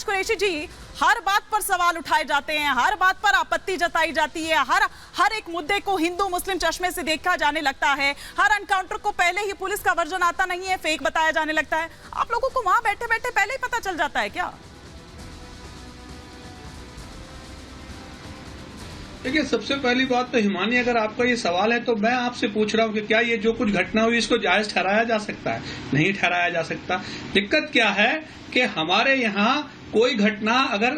दानिश कुरैशी जी, हर बात पर सवाल उठाए जाते हैं, हर बात पर आपत्ति जताई जाती है, हर एक मुद्दे को हिंदू मुस्लिम चश्मे से देखा जाने लगता है, हर एनकाउंटर को पहले ही पुलिस का वर्जन आता नहीं है, फेक बताया जाने लगता है। आप लोगों को वहां बैठे बैठे पहले ही पता चल जाता है क्या? देखिए, सबसे पहली बात तो हिमानी, अगर आपका ये सवाल है तो मैं आपसे पूछ रहा हूँ कि क्या ये जो कुछ घटना हुई इसको जायज ठहराया जा सकता है? नहीं ठहराया जा सकता। दिक्कत क्या है कि हमारे यहाँ कोई घटना अगर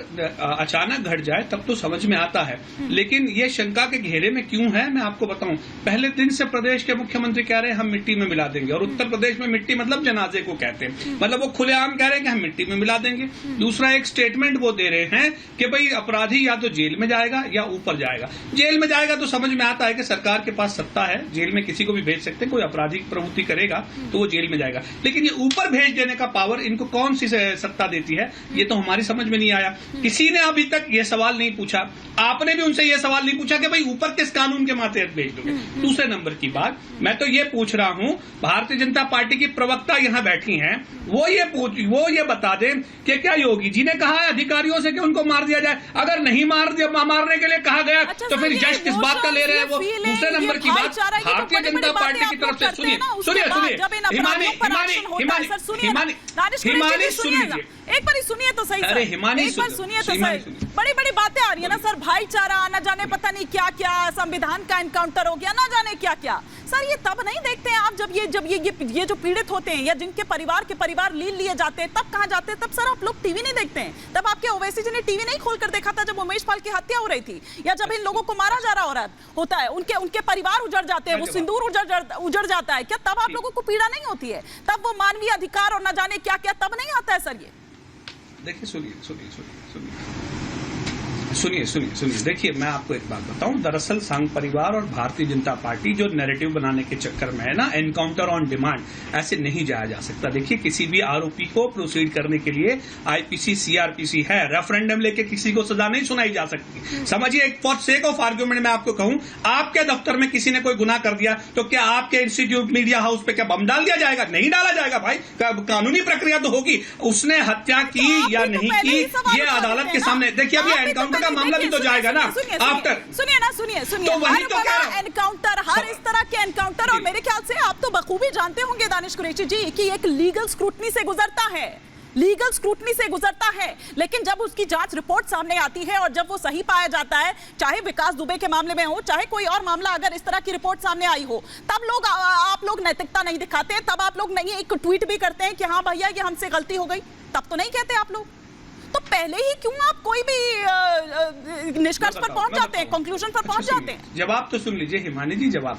अचानक घट जाए तब तो समझ में आता है, लेकिन ये शंका के घेरे में क्यों है मैं आपको बताऊं। पहले दिन से प्रदेश के मुख्यमंत्री कह रहे हैं हम मिट्टी में मिला देंगे, और उत्तर प्रदेश में मिट्टी मतलब जनाजे को कहते हैं, मतलब वो खुलेआम कह रहे हैं कि हम मिट्टी में मिला देंगे। दूसरा एक स्टेटमेंट वो दे रहे हैं कि भाई अपराधी या तो जेल में जाएगा या ऊपर जाएगा। जेल में जाएगा तो समझ में आता है कि सरकार के पास सत्ता है, जेल में किसी को भी भेज सकते हैं, कोई आपराधिक प्रवृत्ति करेगा तो वो जेल में जाएगा, लेकिन ये ऊपर भेज देने का पावर इनको कौन सी सत्ता देती है, ये तो हमारी समझ में नहीं आया। किसी ने अभी तक ये सवाल नहीं पूछा, आपने भी उनसे ये सवाल नहीं पूछा कि भाई ऊपर किस कानून के मातहत भेज दोगे। दूसरे नंबर की बात, मैं तो ये पूछ रहा हूं, भारतीय जनता पार्टी की प्रवक्ता यहां बैठी हैं, वो ये बता दें कि क्या योगी जी ने कहा है अधिकारियों से कि उनको मार दिया जाए? अगर नहीं मारने के लिए कहा गया तो फिर जज किस बात का ले रहे हैं वो? दूसरे नंबर की बात, भारतीय जनता पार्टी की तरफ से सुनिए एक बार सुनिए तो सही, अरे हिमानी, एक बार सुनिए तो सही। बड़ी बड़ी बातें आ रही है ना सर, भाईचारा, न जाने पता नहीं क्या क्या, संविधान का एनकाउंटर हो गया, ना जाने क्या क्या। सर ये तब नहीं देखते हैं आप जब ये जो पीड़ित होते हैं या जिनके परिवार लील लिए जाते हैं, तब कहाँ जाते हैं? तब सर आप लोग टीवी नहीं देखते हैं? तब आपके ओवैसी जी ने टीवी नहीं खोलकर देखा था जब उमेश पाल की हत्या हो रही थी, या जब इन लोगों को मारा जा रहा होता है, उनके परिवार उजड़ जाते हैं, वो सिंदूर उजड़ जाता है, क्या तब आप लोगों को पीड़ा नहीं होती है? तब वो मानवीय अधिकार और न जाने क्या क्या तब नहीं आता है सर? ये देखिए, सुनिए, देखिए मैं आपको एक बात बताऊं, दरअसल संघ परिवार और भारतीय जनता पार्टी जो नैरेटिव बनाने के चक्कर में है ना, एनकाउंटर ऑन डिमांड, ऐसे नहीं जाया जा सकता। देखिए, किसी भी आरोपी को प्रोसीड करने के लिए आईपीसी सीआरपीसी है, रेफरेंडम लेके किसी को सजा नहीं सुनाई जा सकती। समझिए, फॉर सेक ऑफ आर्ग्यूमेंट मैं आपको कहूं, आपके दफ्तर में किसी ने कोई गुनाह कर दिया तो क्या आपके इंस्टीट्यूट मीडिया हाउस पे क्या बम डाल दिया जाएगा? नहीं डाला जाएगा भाई, कानूनी प्रक्रिया तो होगी। उसने हत्या की या नहीं की, ये अदालत के सामने। देखिए, अभी एनकाउंटर का मामला भी तो जाएगा ना आफ्टर। सुनिए तो वही तो कह रहा हूं, एनकाउंटर, हर इस तरह के एनकाउंटर, और मेरे ख्याल से आप तो बखूबी जानते होंगे दानिश कुरैशी जी कि एक लीगल स्क्रूटनी से गुजरता है, लेकिन जब उसकी जांच रिपोर्ट सामने आती है और जब वो सही पाया जाता है, चाहे विकास दुबे के मामले में हो, चाहे कोई और मामला, अगर इस तरह की रिपोर्ट सामने आई हो, तब आप लोग नैतिकता नहीं दिखाते, तब आप लोग नहीं एक ट्वीट भी करते हैं कि हाँ भैया ये हमसे गलती हो गई, तब तो नहीं कहते आप लोग। तो पहले ही क्यों आप कोई भी निष्कर्ष पर पहुंच जाते हैं, कंक्लूजन पर पहुंच जाते हैं? जवाब तो सुन लीजिए हिमानी जी, जवाब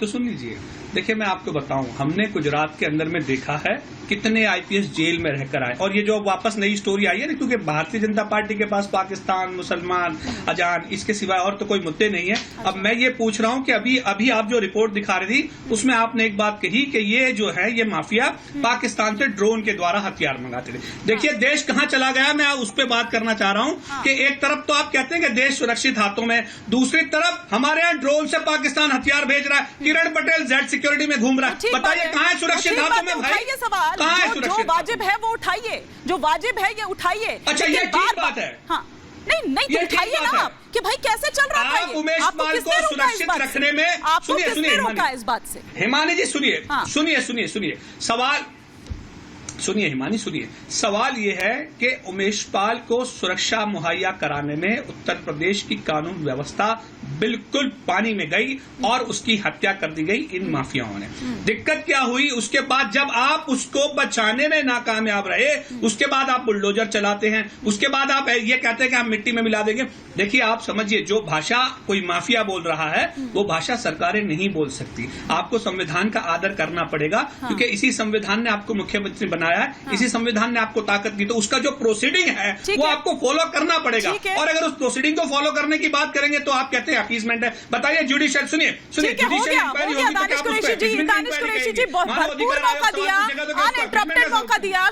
तो सुन लीजिए। देखिए, मैं आपको बताऊं, हमने गुजरात के अंदर में देखा है कितने आईपीएस जेल में रहकर आए, और ये जो वापस नई स्टोरी आई है ना, क्योंकि भारतीय जनता पार्टी के पास पाकिस्तान, मुसलमान, अजान, इसके सिवाय और तो कोई मुद्दे नहीं है। अब मैं ये पूछ रहा हूं कि अभी आप जो रिपोर्ट दिखा रही थी उसमें आपने एक बात कही कि ये जो है ये माफिया पाकिस्तान से ड्रोन के द्वारा हथियार मंगाते थे। देखिए, देश कहां चला गया, मैं उस पर बात करना चाह रहा हूं कि एक तरफ तो आप कहते हैं कि देश सुरक्षित हाथों में, दूसरी तरफ हमारे यहाँ ड्रोन से पाकिस्तान हथियार भेज रहा है। किरण पटेल जेड सिक्योरिटी में घूम रहा है, बताइए कहां है सुरक्षित हाथों में भाई? सवाल जो वाजिब है वो उठाइए, जो वाजिब है ये उठाइए। अच्छा, ये ठीक बात है। हाँ, नहीं तो उठाइए ना आप कि भाई कैसे चल रहा था ये? उमेश पाल को सुरक्षित रखने में सुनिए इस बात से हिमानी जी, सुनिए सवाल सुनिए हिमानी, सुनिए सवाल ये है कि उमेश पाल को सुरक्षा मुहैया कराने में उत्तर प्रदेश की कानून व्यवस्था बिल्कुल पानी में गई और उसकी हत्या कर दी गई इन माफियाओं ने। दिक्कत क्या हुई, उसके बाद जब आप उसको बचाने में नाकामयाब रहे, उसके बाद आप बुलडोजर चलाते हैं, उसके बाद आप ये कहते हैं कि हम मिट्टी में मिला देंगे। देखिए, आप समझिए, जो भाषा कोई माफिया बोल रहा है वो भाषा सरकारें नहीं बोल सकती। आपको संविधान का आदर करना पड़ेगा, क्योंकि इसी संविधान ने आपको मुख्यमंत्री बनाया है, इसी संविधान ने आपको ताकत दी, तो उसका जो प्रोसीडिंग है वो आपको फॉलो करना पड़ेगा। और अगर उस प्रोसीडिंग को फॉलो करने की बात करेंगे तो आप कहते हैं अपीसमेंट है। बताइए, जुडिशियल सुनिए जुडिशियल इंक्वायरी होगी तो क्या आप उस पर दानिश कुरैशी जी बहुत भरपूर मौका दिया, अनइंटरप्टेड मौका दिया।